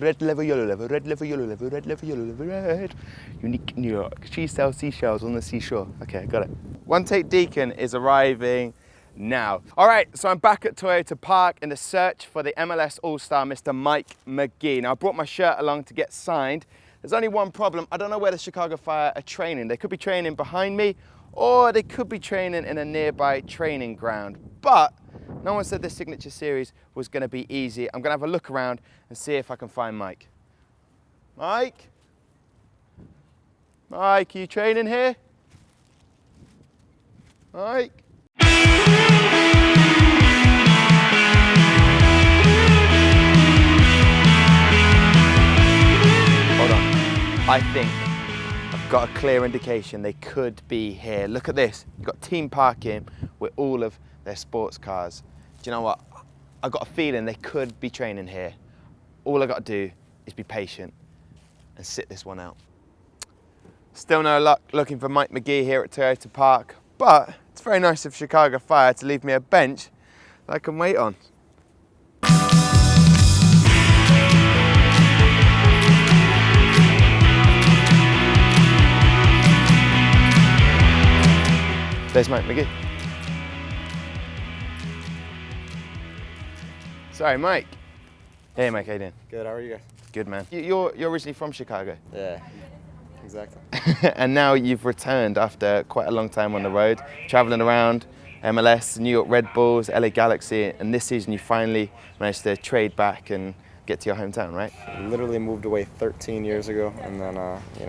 Red leather, yellow leather, red leather, yellow leather, red leather, yellow leather, red. Unique New York. She sells seashells on the seashore. Okay, got it. One Take Deacon is arriving now. All right, so I'm back at Toyota Park in the search for the MLS All-Star, Mr. Mike Magee. Now, I brought my shirt along to get signed. There's only one problem. I don't know where the Chicago Fire are training. They could be training behind me, or they could be training in a nearby training ground. But no one said this signature series was going to be easy. I'm going to have a look around and see if I can find Mike. Mike? Mike, are you training here? Mike? Hold on. I think I've got a clear indication they could be here. Look at this. You've got team parking with all of their sports cars. Do you know what? I've got a feeling they could be training here. All I got to do is be patient and sit this one out. Still no luck looking for Mike Magee here at Toyota Park, but it's very nice of Chicago Fire to leave me a bench that I can wait on. There's Mike Magee. Sorry, Mike. Hey, Mike, how you doing? Good, how are you guys? Good, man. You're originally from Chicago? Yeah, exactly. And now you've returned after quite a long time on the road, traveling around MLS, New York Red Bulls, LA Galaxy, and this season you finally managed to trade back and get to your hometown, right? Literally moved away 13 years ago, and then,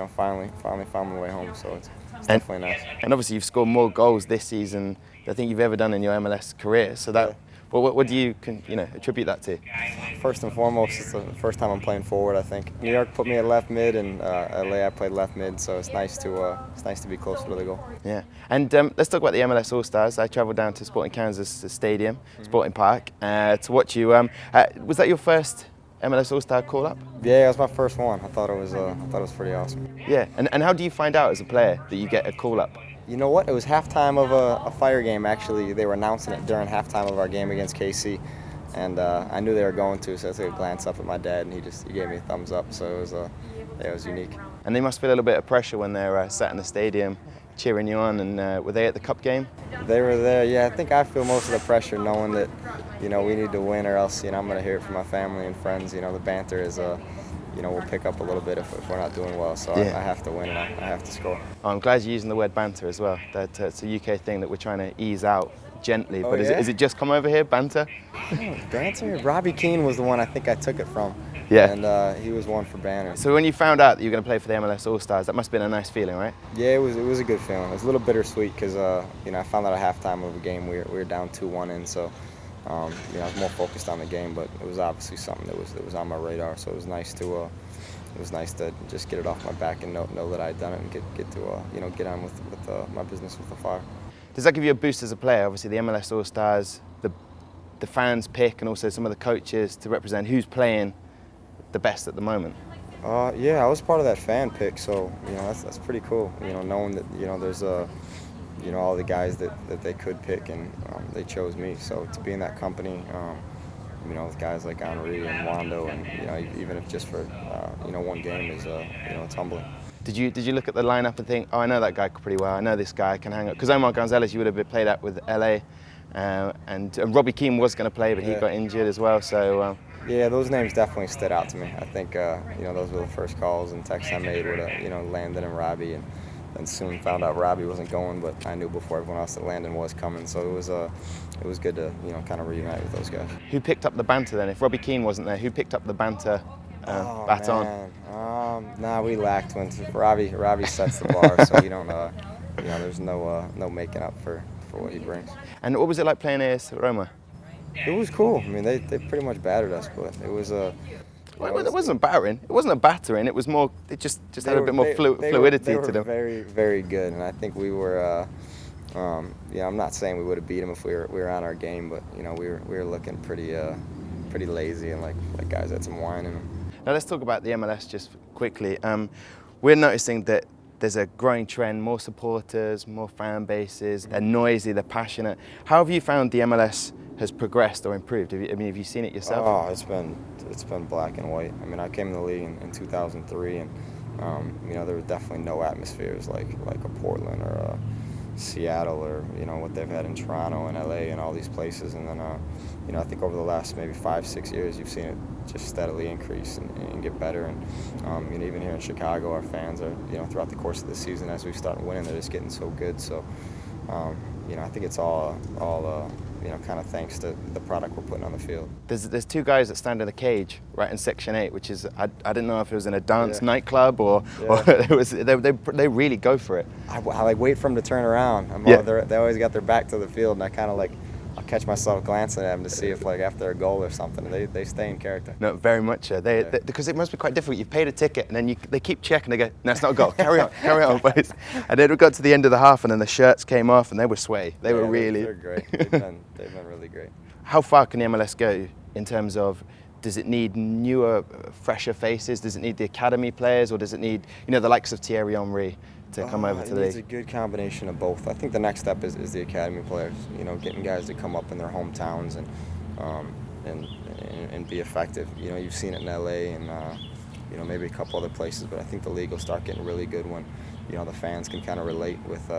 finally found my way home, so it's definitely nice. And obviously you've scored more goals this season than I think you've ever done in your MLS career, so that, what do you attribute that to? First and foremost, it's the first time I'm playing forward, I think. New York put me at left mid, and LA I played left mid, so it's nice to be closer to the goal. Yeah, and let's talk about the MLS All-Stars. I travelled down to Sporting Kansas Stadium, Sporting Park, to watch you. Was that your first MLS All-Star call-up? Yeah, it was my first one. I thought it was pretty awesome. Yeah, and how do you find out as a player that you get a call-up? You know what? It was halftime of a Fire game, actually. They were announcing it during halftime of our game against KC. And I knew they were going to, so I took a glance up at my dad, and he gave me a thumbs up, so it was unique. And they must feel a little bit of pressure when they're sat in the stadium cheering you on, and were they at the Cup game? They were there, yeah. I think I feel most of the pressure knowing that, we need to win, or else, I'm going to hear it from my family and friends. The banter is, we'll pick up a little bit if we're not doing well, so yeah. I have to win, and I have to score. Oh, I'm glad you're using the word banter as well. It's a UK thing that we're trying to ease out gently, but is it just come over here, banter? Oh, banter? Robbie Keane was the one I think I took it from. Yeah. And he was one for banter. So when you found out that you were going to play for the MLS All-Stars, that must have been a nice feeling, right? Yeah, it was a good feeling. It was a little bittersweet because, I found out at halftime of the game we were down 2-1 in, so, I was more focused on the game, but it was obviously something that was on my radar, so it was nice to just get it off my back and know that I'd done it and get on with my business with the Fire. Does that give you a boost as a player? Obviously, the MLS All-Stars, the fans pick, and also some of the coaches to represent who's playing the best at the moment. Yeah, I was part of that fan pick, so that's pretty cool. Knowing that there's all the guys that they could pick, and they chose me. So to be in that company, with guys like Henry and Wando, and even if just for one game is it's humbling. Did you look at the lineup and think, oh, I know that guy pretty well, I know this guy can hang up? Because Omar Gonzalez, you would have played out with LA, and Robbie Keane was going to play, but he got injured as well, so... Yeah, those names definitely stood out to me. I think, those were the first calls and texts I made with, Landon and Robbie, and then soon found out Robbie wasn't going, but I knew before everyone else that Landon was coming, so it was good to, kind of reunite with those guys. Who picked up the banter then? If Robbie Keane wasn't there, who picked up the banter baton? Nah, we lacked one. Robbie sets the bar, so there's no making up for what he brings. And what was it like playing AS Roma? It was cool. I mean, they pretty much battered us, but it was a. It wasn't battering. It wasn't a battering. It was more. It just had a bit more fluidity to them. Very, very good, and I think we were. I'm not saying we would have beat them if we were on our game, but we were looking pretty lazy and like guys had some wine in them. Now let's talk about the MLS just quickly. We're noticing that there's a growing trend, more supporters, more fan bases. They're noisy, they're passionate. How have you found the MLS has progressed or improved? Have you seen it yourself? Oh, it's been it's been black and white. I mean, I came in the league in 2003, and you know, there were definitely no atmospheres like a Portland or a Seattle, or you know what they've had in Toronto and LA and all these places. And then you know, I think over the last maybe 5-6 years, you've seen it just steadily increase and get better. And you know, even here in Chicago, our fans are, you know, throughout the course of the season, as we start winning, they're just getting so good. So you know, I think it's all you know, kind of thanks to the product we're putting on the field. There's two guys that stand in a cage right in section 8, which is, I didn't know if it was in a dance nightclub or it was, they really go for it. I like wait for them to turn around. They always got their back to the field, and I kind of like, I'll catch myself glancing at them to see if, like, after a goal or something, they stay in character. No, very much. Because it must be quite difficult. You've paid a ticket, and then they keep checking. They go, no, it's not a goal. Carry on, boys. And then we got to the end of the half, and then the shirts came off, and they were sweaty. They were really. They're great. They've been really great. How far can the MLS go in terms of? Does it need newer, fresher faces? Does it need the academy players, or does it need, you know, the likes of Thierry Henry to come over to the league? It's a good combination of both. I think the next step is the academy players. You know, getting guys to come up in their hometowns and be effective. You know, you've seen it in LA and you know, maybe a couple other places, but I think the league will start getting really good when, you know, the fans can kind of relate with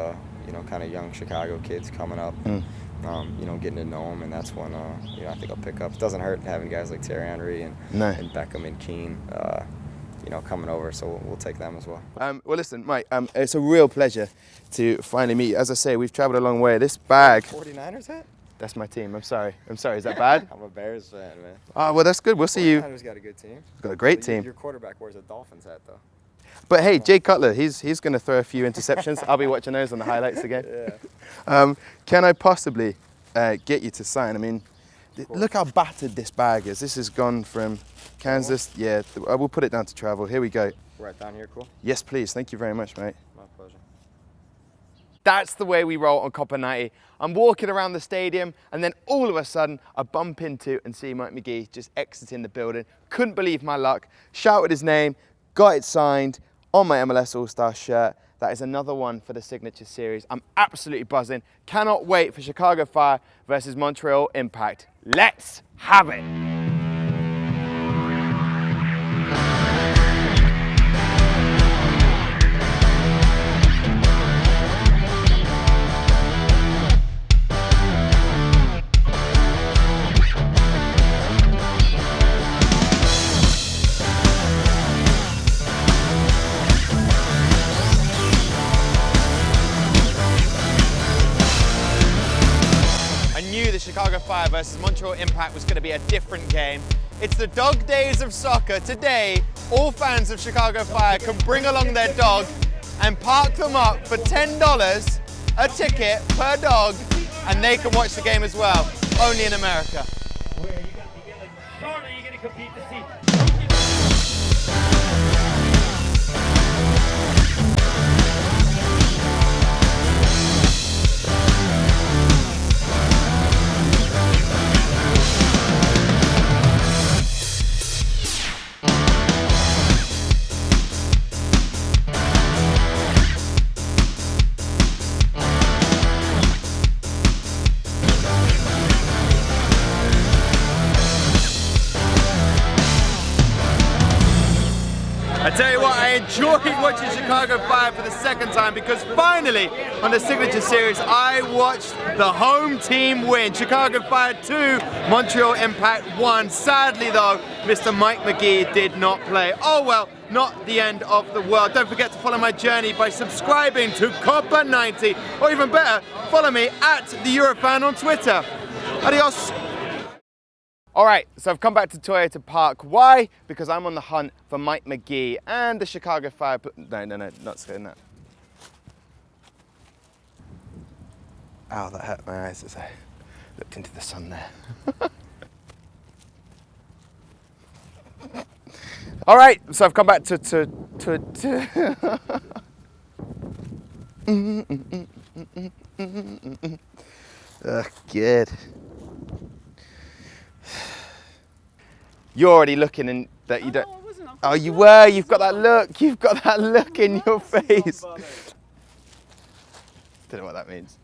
you know, kind of young Chicago kids coming up. You know, getting to know them, and that's when you know, I think I'll pick up. It doesn't hurt having guys like Thierry Henry and Beckham and Keane, you know, coming over, so we'll take them as well. Well, listen, Mike, it's a real pleasure to finally meet you. As I say, we've travelled a long way. This bag... 49ers hat? That's my team. I'm sorry. Is that bad? I'm a Bears fan, man. Oh, well, that's good. We'll see you. 49ers got a good team. Got a great team. Your quarterback wears a Dolphins hat, though. But hey, Jay Cutler, he's going to throw a few interceptions. I'll be watching those on the highlights again. Yeah. Can I possibly get you to sign? I mean, look how battered this bag is. This has gone from Kansas. Yeah, we'll put it down to travel. Here we go. Right down here, cool? Yes, please. Thank you very much, mate. My pleasure. That's the way we roll on Copper 90. I'm walking around the stadium, and then all of a sudden, I bump into and see Mike Magee just exiting the building. Couldn't believe my luck. Shouted his name, got it signed on my MLS All-Star shirt. That is another one for the Signature Series. I'm absolutely buzzing. Cannot wait for Chicago Fire versus Montreal Impact. Let's have it. The Chicago Fire versus Montreal Impact was going to be a different game. It's the dog days of soccer. Today, all fans of Chicago Fire can bring along their dog and park them up for $10 a ticket per dog, and they can watch the game as well, only in America. I tell you what, I enjoyed watching Chicago Fire for the second time because finally on the Signature Series I watched the home team win. Chicago Fire 2, Montreal Impact 1. Sadly though, Mr. Mike Magee did not play. Oh well, not the end of the world. Don't forget to follow my journey by subscribing to Copper 90, or even better, follow me at the Eurofan on Twitter. Adios. All right, so I've come back to Toyota Park. Why? Because I'm on the hunt for Mike Magee and the Chicago Fire. No, not saying that. Ow, that hurt my eyes as I looked into the sun there. All right, so I've come back to good. You're already looking and that you don't. No, I wasn't. Oh, you were. You've got that look. You've got that look in your face. Don't know what that means.